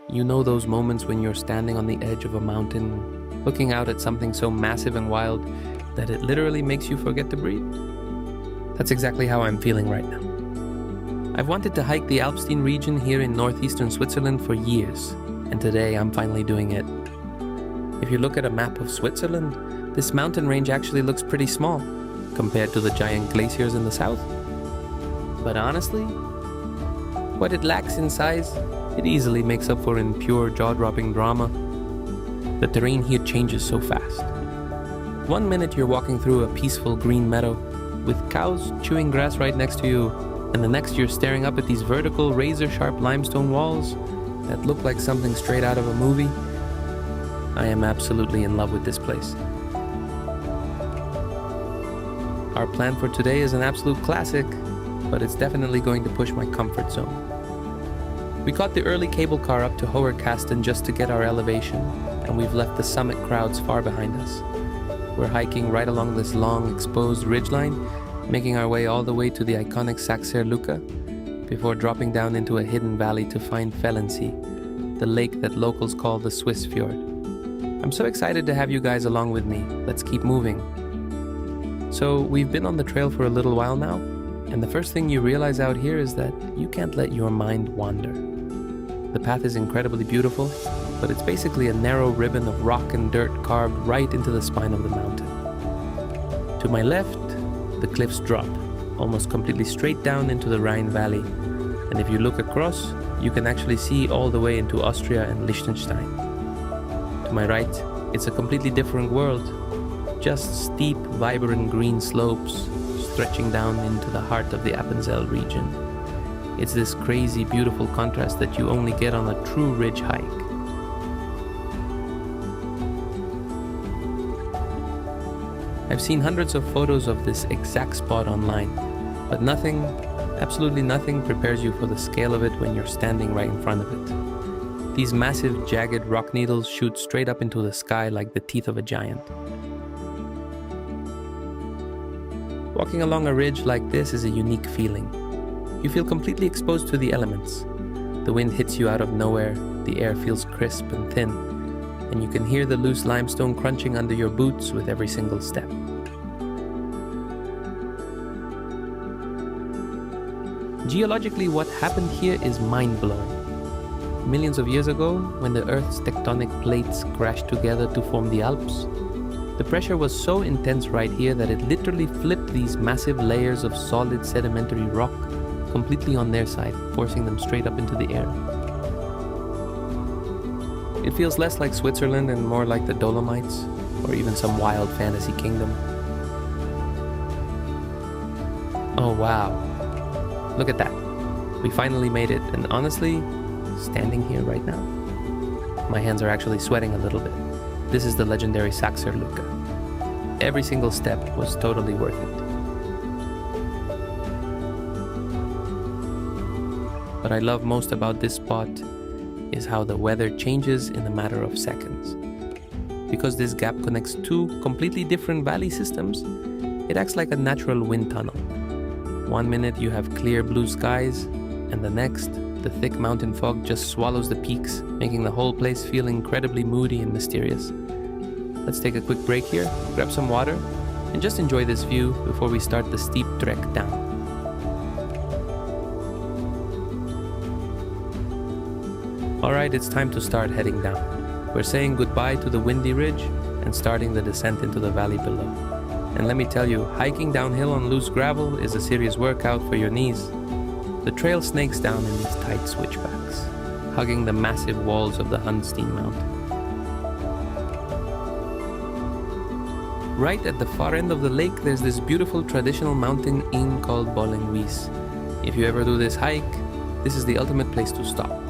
You know those moments when you're standing on the edge of a mountain, looking out at something so massive and wild that it literally makes you forget to breathe? That's exactly how I'm feeling right now. I've wanted to hike the Alpstein region here in northeastern Switzerland for years, and today I'm finally doing it. If you look at a map of Switzerland, this mountain range actually looks pretty small compared to the giant glaciers in the south. But honestly, what it lacks in size, it easily makes up for in pure jaw-dropping drama. The terrain here changes so fast. One minute you're walking through a peaceful green meadow with cows chewing grass right next to you, and the next you're staring up at these vertical, razor-sharp limestone walls that look like something straight out of a movie. I am absolutely in love with this place. Our plan for today is an absolute classic, but it's definitely going to push my comfort zone. We caught the early cable car up to Hoherkasten just to get our elevation, and we've left the summit crowds far behind us. We're hiking right along this long, exposed ridgeline, making our way all the way to the iconic Saxer Lücke, before dropping down into a hidden valley to find Fälensee, the lake that locals call the Swiss Fjord. I'm so excited to have you guys along with me. Let's keep moving. So we've been on the trail for a little while now, and the first thing you realize out here is that you can't let your mind wander. The path is incredibly beautiful, but it's basically a narrow ribbon of rock and dirt carved right into the spine of the mountain. To my left, the cliffs drop, almost completely straight down into the Rhine Valley, and if you look across, you can actually see all the way into Austria and Liechtenstein. To my right, it's a completely different world, just steep, vibrant green slopes stretching down into the heart of the Appenzell region. It's this crazy, beautiful contrast that you only get on a true ridge hike. I've seen hundreds of photos of this exact spot online, but nothing, absolutely nothing prepares you for the scale of it when you're standing right in front of it. These massive, jagged rock needles shoot straight up into the sky like the teeth of a giant. Walking along a ridge like this is a unique feeling. You feel completely exposed to the elements. The wind hits you out of nowhere, the air feels crisp and thin, and you can hear the loose limestone crunching under your boots with every single step. Geologically, what happened here is mind-blowing. Millions of years ago, when the Earth's tectonic plates crashed together to form the Alps, the pressure was so intense right here that it literally flipped these massive layers of solid sedimentary rock completely on their side, forcing them straight up into the air. It feels less like Switzerland and more like the Dolomites, or even some wild fantasy kingdom. Oh wow, look at that. We finally made it, and honestly, standing here right now, my hands are actually sweating a little bit. This is the legendary Saxer Lücke. Every single step was totally worth it. What I love most about this spot is how the weather changes in a matter of seconds. Because this gap connects two completely different valley systems, it acts like a natural wind tunnel. One minute you have clear blue skies, and the next, the thick mountain fog just swallows the peaks, making the whole place feel incredibly moody and mysterious. Let's take a quick break here, grab some water, and just enjoy this view before we start the steep trek down. Alright, it's time to start heading down. We're saying goodbye to the windy ridge and starting the descent into the valley below. And let me tell you, hiking downhill on loose gravel is a serious workout for your knees. The trail snakes down in these tight switchbacks, hugging the massive walls of the Alpstein mountain. Right at the far end of the lake, there's this beautiful traditional mountain inn called Bollenwees. If you ever do this hike, this is the ultimate place to stop.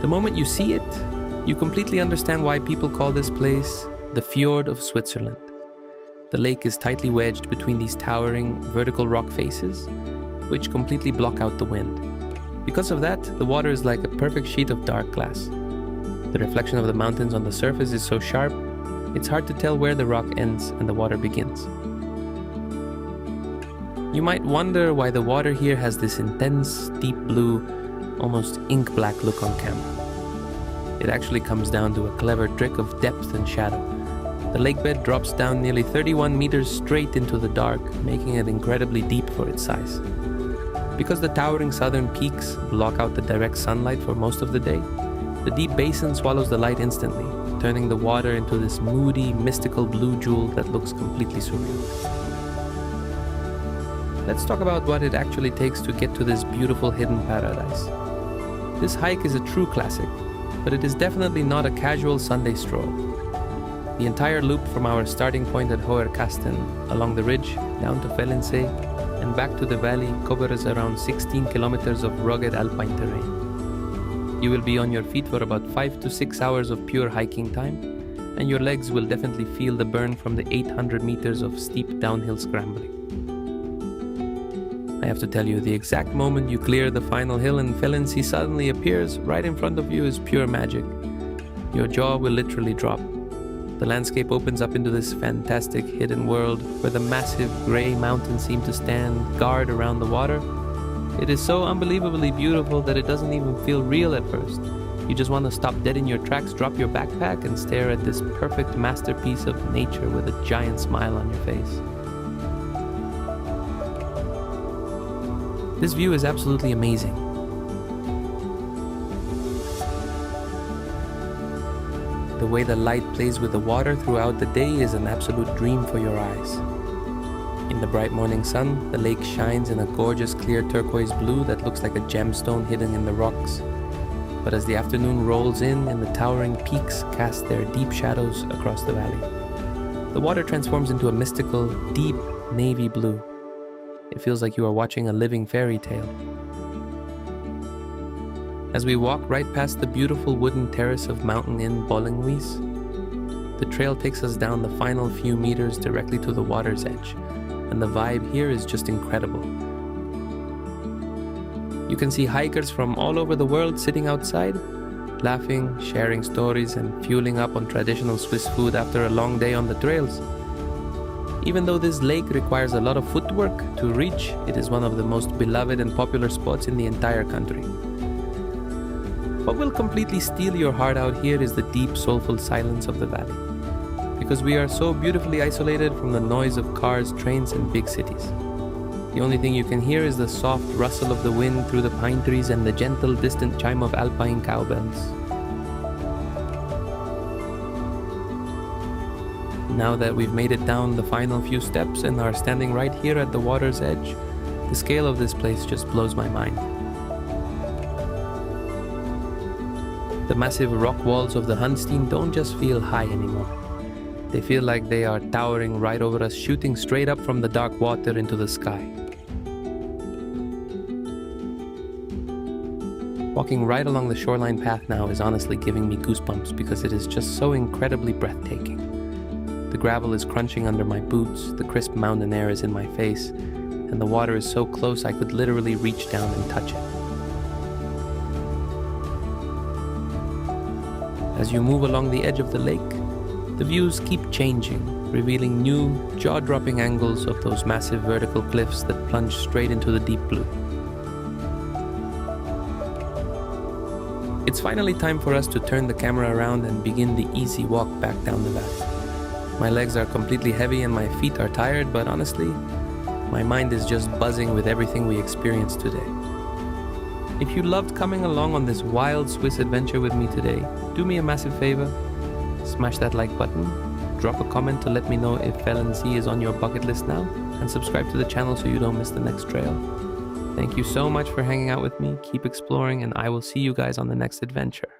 The moment you see it, you completely understand why people call this place the Fjord of Switzerland. The lake is tightly wedged between these towering, vertical rock faces, which completely block out the wind. Because of that, the water is like a perfect sheet of dark glass. The reflection of the mountains on the surface is so sharp, it's hard to tell where the rock ends and the water begins. You might wonder why the water here has this intense, deep blue, almost ink black look on camera. It actually comes down to a clever trick of depth and shadow. The lake bed drops down nearly 31 meters straight into the dark, making it incredibly deep for its size. Because the towering southern peaks block out the direct sunlight for most of the day, the deep basin swallows the light instantly, turning the water into this moody, mystical blue jewel that looks completely surreal. Let's talk about what it actually takes to get to this beautiful hidden paradise. This hike is a true classic, but it is definitely not a casual Sunday stroll. The entire loop from our starting point at Hoherkasten, along the ridge, down to Fälensee, and back to the valley covers around 16 kilometers of rugged alpine terrain. You will be on your feet for about 5 to 6 hours of pure hiking time, and your legs will definitely feel the burn from the 800 meters of steep downhill scrambling. I have to tell you, the exact moment you clear the final hill and Fälensee suddenly appears right in front of you is pure magic. Your jaw will literally drop. The landscape opens up into this fantastic hidden world where the massive grey mountains seem to stand guard around the water. It is so unbelievably beautiful that it doesn't even feel real at first. You just want to stop dead in your tracks, drop your backpack, and stare at this perfect masterpiece of nature with a giant smile on your face. This view is absolutely amazing. The way the light plays with the water throughout the day is an absolute dream for your eyes. In the bright morning sun, the lake shines in a gorgeous clear turquoise blue that looks like a gemstone hidden in the rocks. But as the afternoon rolls in and the towering peaks cast their deep shadows across the valley, the water transforms into a mystical, deep navy blue. It feels like you are watching a living fairy tale. As we walk right past the beautiful wooden terrace of Mountain Inn Bollenwees, the trail takes us down the final few meters directly to the water's edge, and the vibe here is just incredible. You can see hikers from all over the world sitting outside, laughing, sharing stories, and fueling up on traditional Swiss food after a long day on the trails. Even though this lake requires a lot of footwork to reach, it is one of the most beloved and popular spots in the entire country. What will completely steal your heart out here is the deep, soulful silence of the valley. Because we are so beautifully isolated from the noise of cars, trains, and big cities. The only thing you can hear is the soft rustle of the wind through the pine trees and the gentle, distant chime of alpine cowbells. Now that we've made it down the final few steps and are standing right here at the water's edge, the scale of this place just blows my mind. The massive rock walls of the Hunstein don't just feel high anymore. They feel like they are towering right over us, shooting straight up from the dark water into the sky. Walking right along the shoreline path now is honestly giving me goosebumps because it is just so incredibly breathtaking. The gravel is crunching under my boots, the crisp mountain air is in my face, and the water is so close I could literally reach down and touch it. As you move along the edge of the lake, the views keep changing, revealing new, jaw-dropping angles of those massive vertical cliffs that plunge straight into the deep blue. It's finally time for us to turn the camera around and begin the easy walk back down the valley. My legs are completely heavy and my feet are tired, but honestly, my mind is just buzzing with everything we experienced today. If you loved coming along on this wild Swiss adventure with me today, do me a massive favor, smash that like button, drop a comment to let me know if Fälensee is on your bucket list now, and subscribe to the channel so you don't miss the next trail. Thank you so much for hanging out with me, keep exploring, and I will see you guys on the next adventure.